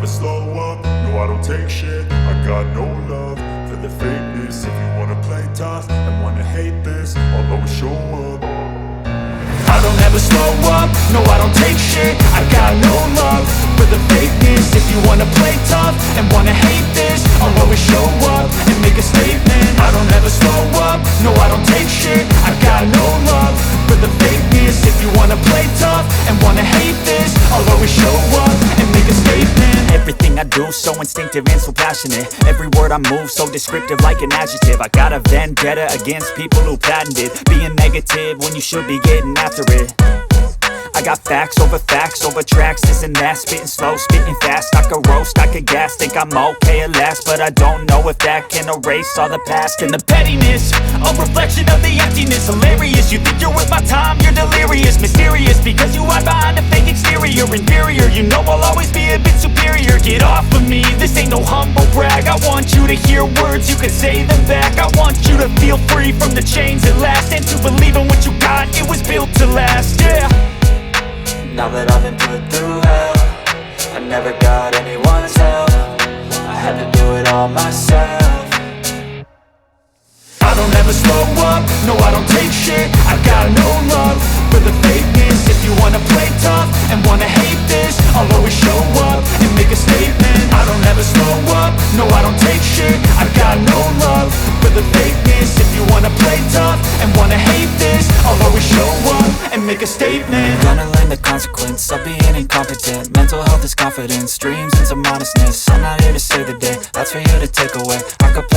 slow up, no I don't take shit. I got no love for the fakeness. If you wanna play tough and wanna hate this, I'll always show up. I don't ever slow up, no I don't take shit. I got no love for the fakeness. If you wanna play tough and wanna hate this, I'll always show up and make a statement. I don't ever slow up, no I don't take shit. I got no love for the fakeness. If you wanna play tough and wanna hate this, I'll always show up and make a statement. Everything I do so instinctive and so passionate. Every word I move so descriptive like an adjective. I got a vendetta against people who patented being negative when you should be getting after it. I got facts over tracks, this and that. Spitting slow, spitting fast, I could roast, I could gas. Think I'm okay at last, but I don't know if that can erase all the past. And the pettiness, a reflection of the emptiness. Hilarious, you think you're worth my time, you're delirious. Mysterious, because you hide behind a fake exterior. Inferior, you know I'll always be a bit superior. Get off of me, this ain't no humble brag. I want you to hear words, you can say them back. I want you to feel free from the chains at last, and to believe in what you got, it was built to last, yeah. Now that I've been put through hell, I never got anyone's help. I had to do it all myself. I don't ever slow up, no I don't take shit. I got no love for the fakeness. If you wanna play tough and wanna hate this, I'll always show up and make a statement. I don't ever slow up, no I don't take shit. I got no love for the fakeness. If you wanna play tough and wanna hate this, I'll always show up and make a statement. Gonna learn the consequence of being incompetent. Mental health is confidence, dreams and some honestness. I'm not here to save the day, that's for you to take away. I could play